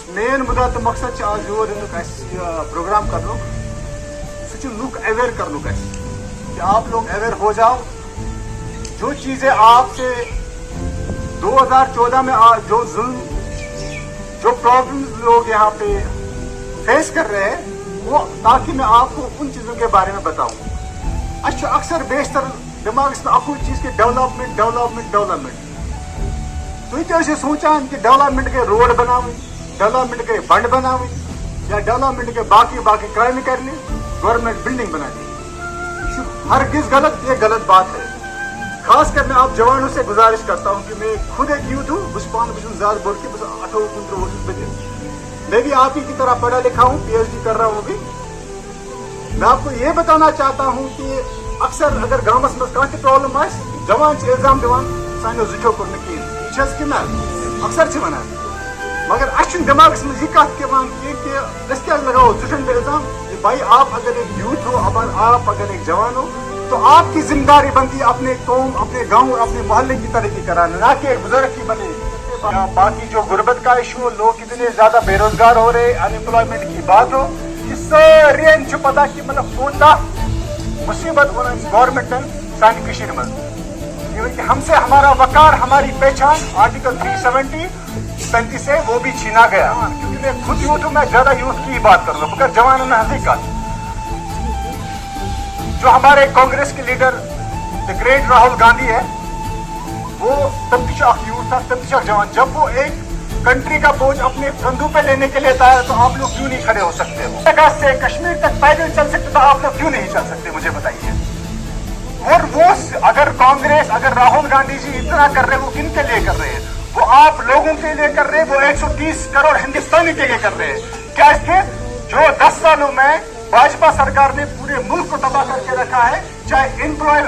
Main मुद्दा तो मकसद आज योर प्रोग्राम कर लुक अवेयर कर लुक कि आप लोग अवेयर हो जाओ। जो चीजें आपसे 2014 में जो जुल्म जो प्रॉब्लम लोग यहाँ पे फेस कर रहे हैं वो, ताकि मैं आपको उन चीजों के बारे में बताऊं। अच्छा अक्सर बेशतर दिमाग में अकू चीज के डेवलपमेंट तो सोचा कि डेवलपमेंट के रोड बनावे, डेवलपमेंट के बंड बनावे या डेवलपमेंट के बाकी क्राइम कर ले, गवर्नमेंट बिल्डिंग बना दी। हरगिज गलत, ये गलत बात है। खासकर मैं आप जवानों से गुजारिश करता हूं कि मैं खुद एक यूथ हूँ, ज्यादा बोल के बस 18-19 बजे मैं भी आप ही की तरह पढ़ा लिखा हूँ, PhD कर रहा हूँ भी। मैं आपको ये बताना चाहता हूँ कि अक्सर अगर गाँवस में कहीं प्रॉब्लम आए जवान इल्जाम दिवान सानो जुठो कर अक्सर वन, मगर अच्छ दिमाग में यह कत कि लगाओ जुठन पे इल्जाम। भाई आप अगर एक यूथ हो, आप अगर एक जवान हो तो आपकी जिम्मेदारी बनती है अपने कौम, अपने गांव, अपने मोहल्ले की तरक्की कराना, ना कि एक बुजुर्ग की बने। बाकी जो गुर्बत का इशू, लोग कितने ज्यादा बेरोजगार हो रहे, अनएम्प्लॉयमेंट की बात हो, सारे पता कि मतलब कोटा मुसीबत गवर्नमेंट सानी में हमसे हमारा वकार, हमारी पहचान आर्टिकल 370 से वो भी छीना गया। क्योंकि मैं खुद यूथ हूँ, मैं ज्यादा यूथ की बात कर रहा हूँ, मगर जवानों में हकीकत जो हमारे कांग्रेस के leader the great Rahul Gandhi है, वो तब यूथ था, तब जवान। जब वो एक कंट्री का बोझ अपने कंधों पे लेने के लिए तैयार, तो आप लोग क्यों नहीं खड़े हो सकते? जगह से कश्मीर तक पैदल चल सकते, तो आप लोग क्यों नहीं चल सकते? मुझे बताइए। और वो अगर कांग्रेस, अगर राहुल गांधी जी इतना कर रहे हैं, वो किन के लिए कर रहे हैं? वो आप लोगों के लिए कर रहे हैं, वो 130 करोड़ हिंदुस्तानी के लिए कर रहे हैं। क्या इसके जो 10 सालों में भाजपा सरकार ने पूरे मुल्क को तबाह करके रखा है, चाहे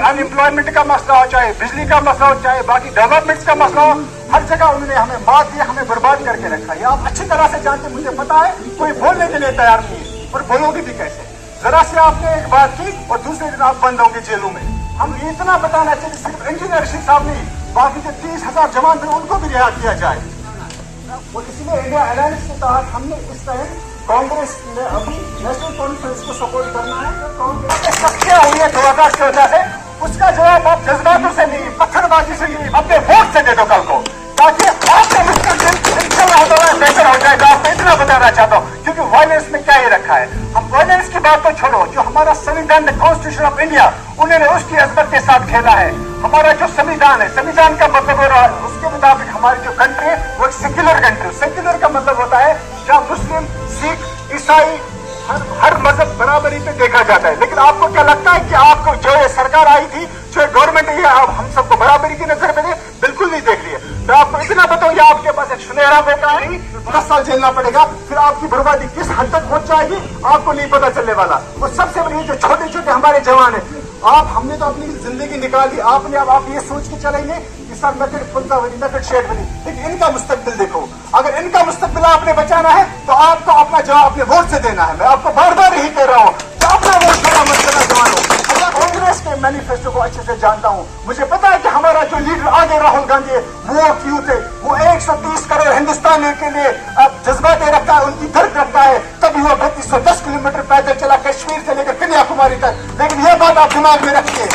अनएम्प्लॉयमेंट का मसला हो, चाहे बिजली का मसला हो, चाहे बाकी डेवलपमेंट का मसला हो, हर जगह उन्होंने हमें मार दिया, हमें बर्बाद करके रखा है। आप अच्छी तरह से जानते, मुझे पता है, कोई बोलने के लिए तैयार नहीं है, और बोलोगे भी कैसे? जरा से आपने एक बात की और दूसरे दिन आप बंद होंगे जेलों में। हम इतना बताना चाहिए, सिर्फ इंजीनियर साहब नहीं, बाकी जो 30,000 जवान थे उनको भी रिहा किया जाए। और इसलिए इंडिया अलायंस के तहत हमने इस टाइम कांग्रेस ने अभी नेशनल कॉन्फ्रेंस को सपोर्ट करना है। कांग्रेस सख्तियां हुई है 2014 से, उसका जवाब आप जज्बातों से नहीं, पत्थरबाजी से नहीं, अपने वोट से दे दो कल को, ताकि आपका मुस्तकबिल इंशाल्लाह बेहतर हो जाएगा। आपको इतना बताना चाहता हूँ, क्योंकि वायलेंस में क्या ही रखा है। हम वायलेंस की बात तो छोड़ो, जो हमारा संविधान, कॉन्स्टिट्यूशन ऑफ इंडिया, उन्होंने उसकी अजमत के साथ खेला है। हमारा जो संविधान है, संविधान का मतलब हो रहा है, उसके मुताबिक हमारी जो कंट्री है वो एक सेक्युलर कंट्री। सेक्युलर का मतलब होता है जहाँ मुस्लिम, सिख, ईसाई, हर मजहब बराबरी पे देखा जाता है। लेकिन आपको क्या लगता है कि आपको जो ये सरकार आई थी, जो गवर्नमेंट है, आप हम सबको बराबरी की नजर में बिल्कुल नहीं देख रही है। मैं आपको इतना बताऊं, आपके पास एक सुनहरा मौका है, 10 साल झेलना पड़ेगा, फिर आपकी बर्बादी किस हद तक पहुंच जाएगी आपको नहीं पता चलने वाला। और सबसे बड़ी जो छोटे छोटे हमारे जवान है, हमने तो अपनी जिंदगी निकाली, आपने अब आप ये सोच के चलेंगे कि सर नकद फुलता बनी, नकद शेड बनी, लेकिन इनका मुस्तकबिल देखो। अगर इनका मुस्तकबिल आपने बचाना है तो आपको अपना जवाब अपने वोट से देना है। मैं आपको बार बार यही कह रहा हूँ, अपना वोट देना मत करना जवानों। कांग्रेस के मैनिफेस्टो को अच्छे से जानता हूँ, मुझे पता है कि हमारा जो लीडर आगे राहुल गांधी है, वो यूथ है, वो 130 करोड़ हिंदुस्तान के लिए जज्बा दे रखता है, उनकी दर्द रखता है। तभी वो 3210 किलोमीटर पैदल चला कश्मीर से लेकर कन्याकुमारी तक। लेकिन ये बात आप दिमाग में रखिए,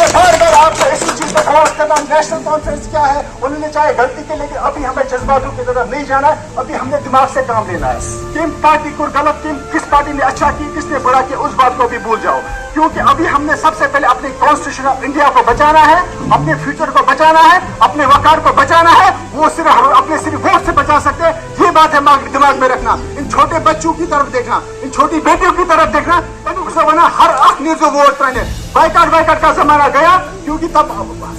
बार बार आपको इसी चीज पर फोकस करना। नेशनल कॉन्फ्रेंस क्या है, उन्होंने चाहे गलती के, लेकिन अभी हमें जज्बातों की तरफ नहीं जाना है, अभी हमने दिमाग से काम लेना है। किन पार्टी को गलत, किस पार्टी ने अच्छा की, किसने बुरा किया, उस बात को भी भूल जाओ। क्योंकि अभी हमने सबसे पहले अपने कॉन्स्टिट्यूशन ऑफ इंडिया को बचाना है, अपने फ्यूचर को बचाना है, अपने वकार को बचाना है। वो सिर्फ वोट से बचा सकते हैं, ये बात है दिमाग में रखना। इन छोटे बच्चों की तरफ देखना, इन छोटी बेटियों की तरफ देखना, हर आख न्यूज वोट रहने। बाइकाट का जमाना गया, क्योंकि तब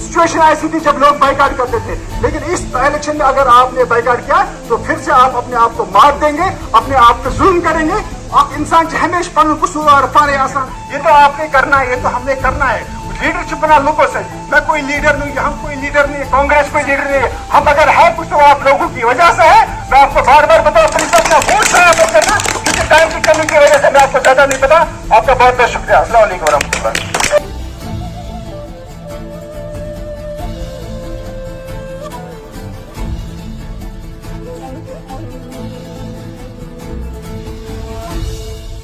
सिचुएशन ऐसी थी जब लोग बाइकाट करते थे। लेकिन इस इलेक्शन में अगर आपने बाइकाट किया तो फिर से आप अपने आप को मार देंगे, अपने आप पे जुल्म करेंगे। आप इंसान हमेशा पन कसूर और फारे आसान, ये तो आपने करना है, ये तो हमने करना है। लीडरशिप बना लोगों से। मैं कोई लीडर नहीं, हम कोई लीडर नहीं, कांग्रेस कोई लीडर नहीं है। हम अगर है कुछ तो आप लोगों की वजह से है। मैं आपको बार बार बताऊं, प्लीज अपना वोट खराब करना, क्योंकि टाइम की कमी की वजह से मैं आपको ज्यादा नहीं पता। आपका बहुत बहुत शुक्रिया। अस्सलाम वालेकुम।